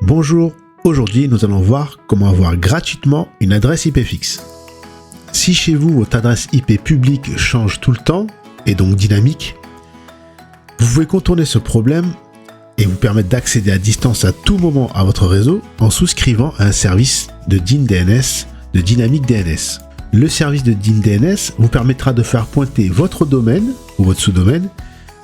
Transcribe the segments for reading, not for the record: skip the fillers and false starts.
Bonjour, aujourd'hui nous allons voir comment avoir gratuitement une adresse IP fixe. Si chez vous votre adresse IP publique change tout le temps, et donc dynamique, vous pouvez contourner ce problème et vous permettre d'accéder à distance à tout moment à votre réseau en souscrivant à un service de DIN DNS, de Dynamic DNS. Le service de DIN DNS vous permettra de faire pointer votre domaine ou votre sous-domaine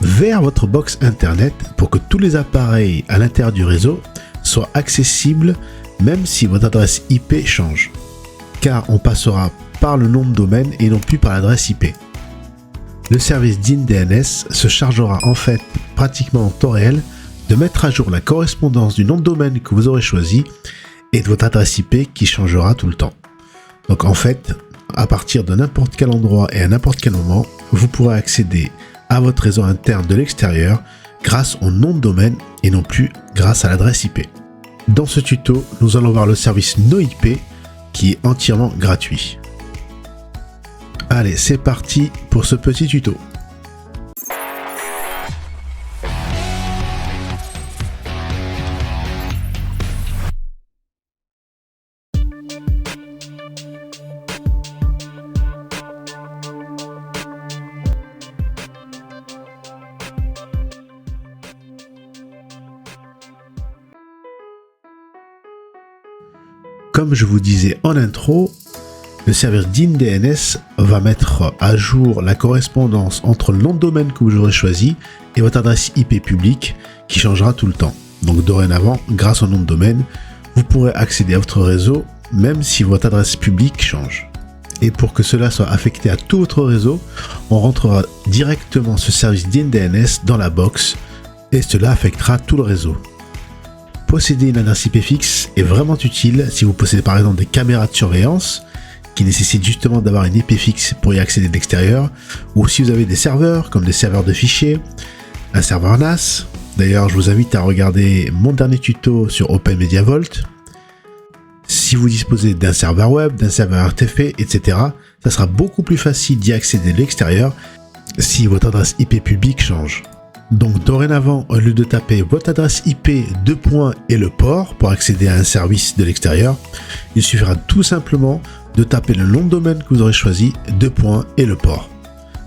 vers votre box internet pour que tous les appareils à l'intérieur du réseau soient accessibles même si votre adresse IP change. Car on passera par le nom de domaine et non plus par l'adresse IP. Le service DIN DNS se chargera en fait pratiquement en temps réel de mettre à jour la correspondance du nom de domaine que vous aurez choisi et de votre adresse IP qui changera tout le temps. Donc en fait, à partir de n'importe quel endroit et à n'importe quel moment, vous pourrez accéder à votre réseau interne de l'extérieur grâce au nom de domaine et non plus grâce à l'adresse IP. Dans ce tuto, nous allons voir le service NoIP qui est entièrement gratuit. Allez, c'est parti pour ce petit tuto. Comme je vous disais en intro, le service DIN DNS va mettre à jour la correspondance entre le nom de domaine que vous aurez choisi et votre adresse IP publique qui changera tout le temps. Donc dorénavant, grâce au nom de domaine, vous pourrez accéder à votre réseau même si votre adresse publique change. Et pour que cela soit affecté à tout votre réseau, on rentrera directement ce service DIN DNS dans la box et cela affectera tout le réseau. Posséder une adresse IP fixe est vraiment utile si vous possédez par exemple des caméras de surveillance qui nécessitent justement d'avoir une IP fixe pour y accéder de l'extérieur, ou si vous avez des serveurs comme des serveurs de fichiers, un serveur NAS. D'ailleurs, je vous invite à regarder mon dernier tuto sur OpenMediaVault. Si vous disposez d'un serveur web, d'un serveur RTP, etc., ça sera beaucoup plus facile d'y accéder de l'extérieur si votre adresse IP publique change. Donc dorénavant, au lieu de taper votre adresse IP, et le port pour accéder à un service de l'extérieur, il suffira tout simplement de taper le nom de domaine que vous aurez choisi, et le port.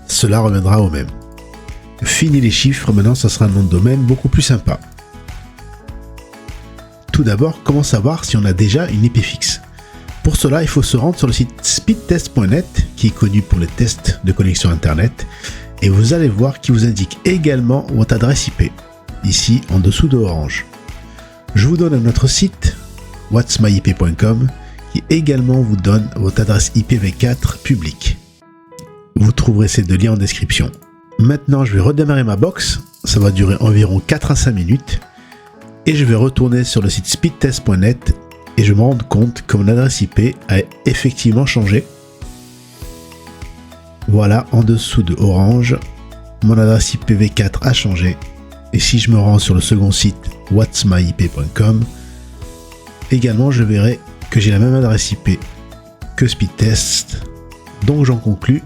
Cela reviendra au même. Fini les chiffres, maintenant ça sera un nom de domaine beaucoup plus sympa. Tout d'abord, comment savoir si on a déjà une IP fixe? Pour cela, il faut se rendre sur le site speedtest.net qui est connu pour les tests de connexion internet. Et vous allez voir qu'il vous indique également votre adresse IP, ici en dessous de orange. Je vous donne un autre site, whatsmyip.com, qui également vous donne votre adresse IPv4 publique. Vous trouverez ces deux liens en description. Maintenant, je vais redémarrer ma box, ça va durer environ 4 à 5 minutes, et je vais retourner sur le site speedtest.net et je me rends compte que mon adresse IP a effectivement changé. Voilà, en dessous de orange, mon adresse IPv4 a changé. Et si je me rends sur le second site, whatsmyip.com, également je verrai que j'ai la même adresse IP que Speedtest. Donc j'en conclus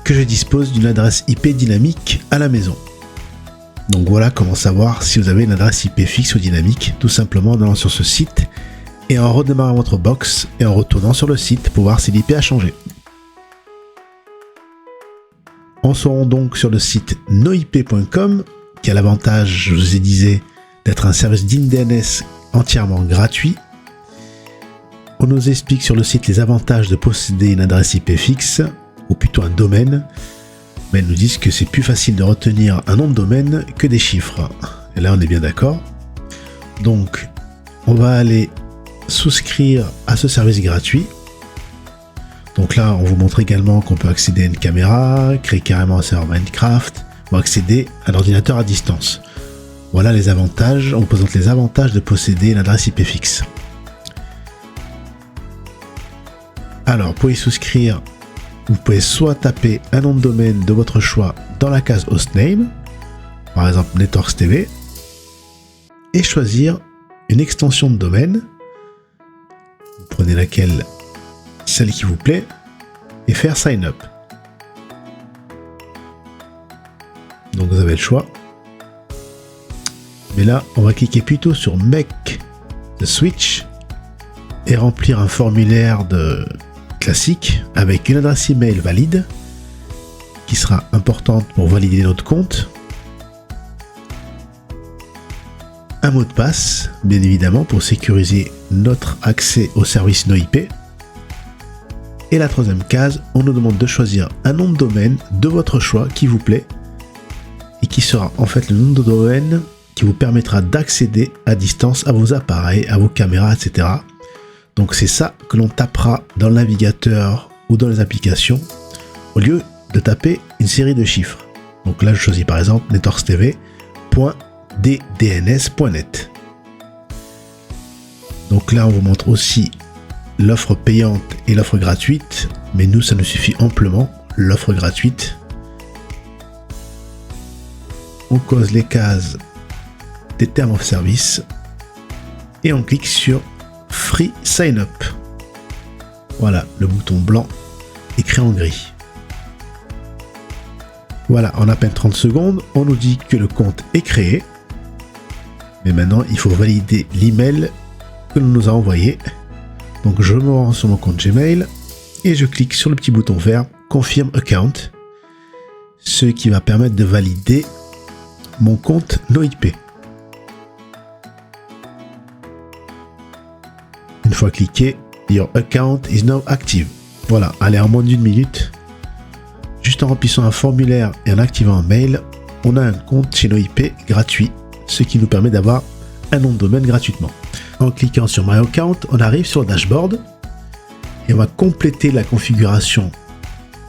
que je dispose d'une adresse IP dynamique à la maison. Donc voilà comment savoir si vous avez une adresse IP fixe ou dynamique, tout simplement en allant sur ce site et en redémarrant votre box et en retournant sur le site pour voir si l'IP a changé. On se rend donc sur le site noip.com qui a l'avantage, je vous ai dit, d'être un service DIN DNS entièrement gratuit. On nous explique sur le site les avantages de posséder une adresse IP fixe, ou plutôt un domaine, mais ils nous disent que c'est plus facile de retenir un nom de domaine que des chiffres. Et là on est bien d'accord. Donc on va aller souscrire à ce service gratuit. Donc là, on vous montre également qu'on peut accéder à une caméra, créer carrément un serveur Minecraft, ou accéder à l'ordinateur à distance. Voilà les avantages, on vous présente les avantages de posséder une adresse IP fixe. Alors, pour y souscrire, vous pouvez soit taper un nom de domaine de votre choix dans la case hostname, par exemple Networks TV, et choisir une extension de domaine. Vous prenez laquelle, celle qui vous plaît, et faire sign up. Donc vous avez le choix. Mais là, on va cliquer plutôt sur Make de switch et remplir un formulaire classique avec une adresse email valide qui sera importante pour valider notre compte, un mot de passe bien évidemment pour sécuriser notre accès au service NoIP, et la troisième case, on nous demande de choisir un nom de domaine de votre choix qui vous plaît et qui sera en fait le nom de domaine qui vous permettra d'accéder à distance à vos appareils, à vos caméras, etc. Donc c'est ça que l'on tapera dans le navigateur ou dans les applications au lieu de taper une série de chiffres. Donc là je choisis par exemple networkstv.ddns.net. Donc là on vous montre aussi l'offre payante et l'offre gratuite, mais nous ça nous suffit amplement, l'offre gratuite. On cause les cases des termes of service et on clique sur Free Sign Up. Voilà, le bouton blanc écrit en gris. Voilà, en à peine 30 secondes, on nous dit que le compte est créé. Mais maintenant, il faut valider l'email que l'on nous a envoyé. Donc je me rends sur mon compte Gmail et je clique sur le petit bouton vert Confirm Account, ce qui va permettre de valider mon compte NoIP. Une fois cliqué, Your account is now active. Voilà, allez, en moins d'une minute, juste en remplissant un formulaire et en activant un mail, on a un compte chez NoIP gratuit, ce qui nous permet d'avoir un nom de domaine gratuitement. En cliquant sur My Account, on arrive sur le dashboard et on va compléter la configuration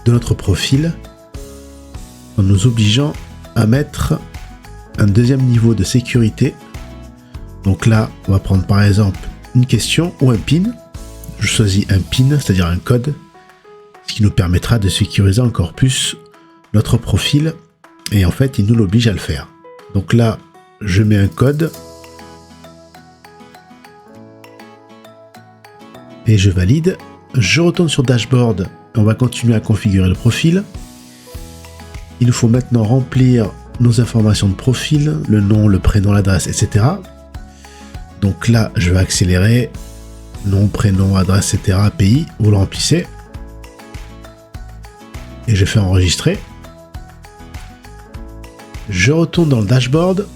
de notre profil en nous obligeant à mettre un deuxième niveau de sécurité. Donc là, on va prendre par exemple une question ou un PIN. Je choisis un PIN, c'est-à-dire un code, ce qui nous permettra de sécuriser encore plus notre profil et en fait, il nous l'oblige à le faire. Donc là, je mets un code et je valide. Je retourne sur Dashboard. On va continuer à configurer le profil. Il nous faut maintenant remplir nos informations de profil, le nom, le prénom, l'adresse, etc. Donc là, je vais accélérer. Nom, prénom, adresse, etc. Pays, vous le remplissez. Et je fais enregistrer. Je retourne dans le dashboard.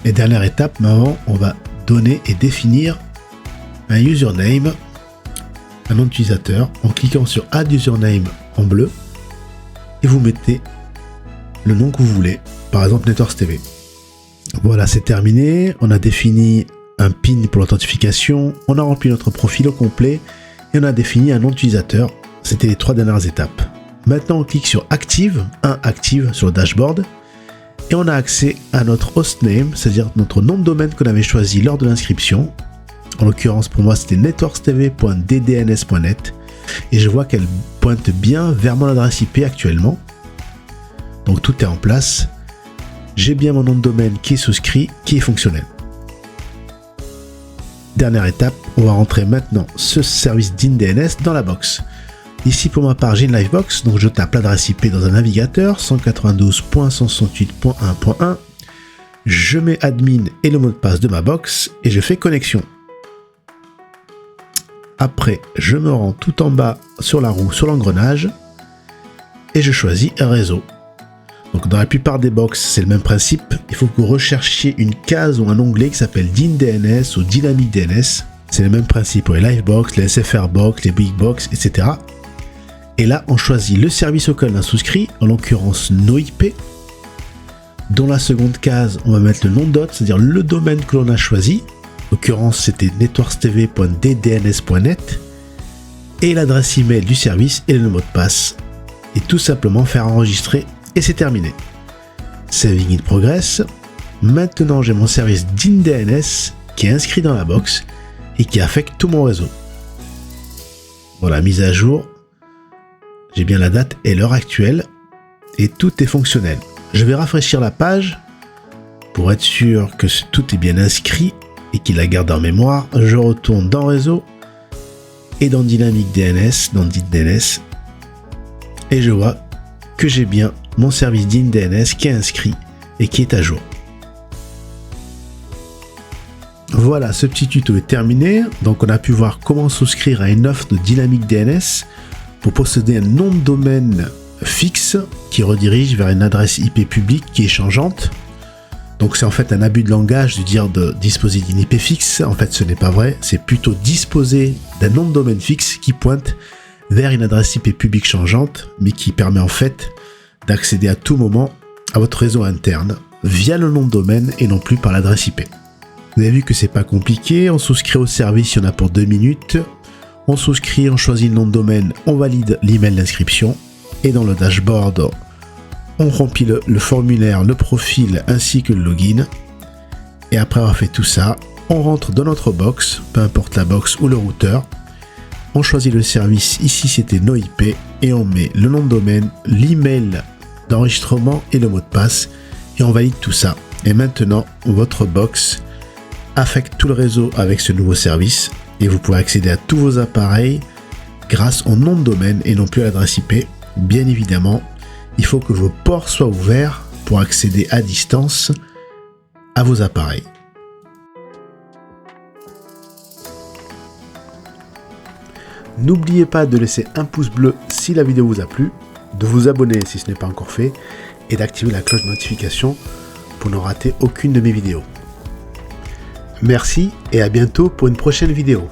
Et dernière étape, maintenant, on va donner et définir un username, un nom d'utilisateur, en cliquant sur Add Username en bleu, et vous mettez le nom que vous voulez, par exemple NetworkstV. Voilà, c'est terminé. On a défini un PIN pour l'authentification, on a rempli notre profil au complet, et on a défini un nom d'utilisateur. C'était les 3 dernières étapes. Maintenant, on clique sur Active, Active sur le dashboard, et on a accès à notre hostname, c'est-à-dire notre nom de domaine qu'on avait choisi lors de l'inscription. En l'occurrence, pour moi, c'était networkstv.ddns.net, et je vois qu'elle pointe bien vers mon adresse IP actuellement. Donc tout est en place. J'ai bien mon nom de domaine qui est souscrit, qui est fonctionnel. Dernière étape, on va rentrer maintenant ce service DNS dans la box. Ici, pour ma part, j'ai une Livebox, donc je tape l'adresse IP dans un navigateur, 192.168.1.1. Je mets admin et le mot de passe de ma box et je fais connexion. Après, je me rends tout en bas sur la roue, sur l'engrenage, et je choisis un réseau. Donc dans la plupart des box, c'est le même principe. Il faut que vous recherchiez une case ou un onglet qui s'appelle DNS ou Dynamic DNS. C'est le même principe pour les Livebox, les SFR Box, les Big Box, etc. Et là, on choisit le service auquel on a souscrit, en l'occurrence NoIP. Dans la seconde case, on va mettre le nom d'hôte, c'est-à-dire le domaine que l'on a choisi. En l'occurrence, c'était networkstv.ddns.net. Et l'adresse email du service et le mot de passe. Et tout simplement faire enregistrer et c'est terminé. Saving in progress. Maintenant, j'ai mon service DNS qui est inscrit dans la box et qui affecte tout mon réseau. Voilà, mise à jour. J'ai bien la date et l'heure actuelle et tout est fonctionnel. Je vais rafraîchir la page pour être sûr que tout est bien inscrit et qu'il la garde en mémoire. Je retourne dans réseau et dans Dynamic DNS, dans DNS, et je vois que j'ai bien mon service DNS qui est inscrit et qui est à jour. Voilà, ce petit tuto est terminé. Donc on a pu voir comment souscrire à une offre de Dynamic DNS pour posséder un nom de domaine fixe qui redirige vers une adresse IP publique qui est changeante. Donc c'est en fait un abus de langage de dire de disposer d'une IP fixe. En fait ce n'est pas vrai, c'est plutôt disposer d'un nom de domaine fixe qui pointe vers une adresse IP publique changeante, mais qui permet en fait d'accéder à tout moment à votre réseau interne via le nom de domaine et non plus par l'adresse IP. Vous avez vu que c'est pas compliqué, on souscrit au service, il y en a pour 2 minutes. On souscrit, on choisit le nom de domaine, on valide l'email d'inscription et dans le dashboard, on remplit le formulaire, le profil ainsi que le login. Et après avoir fait tout ça, on rentre dans notre box, peu importe la box ou le routeur. On choisit le service, ici c'était NoIP, et on met le nom de domaine, l'email d'enregistrement et le mot de passe. Et on valide tout ça. Et maintenant, votre box affecte tout le réseau avec ce nouveau service. Et vous pouvez accéder à tous vos appareils grâce au nom de domaine et non plus à l'adresse IP. Bien évidemment, il faut que vos ports soient ouverts pour accéder à distance à vos appareils. N'oubliez pas de laisser un pouce bleu si la vidéo vous a plu, de vous abonner si ce n'est pas encore fait et d'activer la cloche de notification pour ne rater aucune de mes vidéos. Merci et à bientôt pour une prochaine vidéo.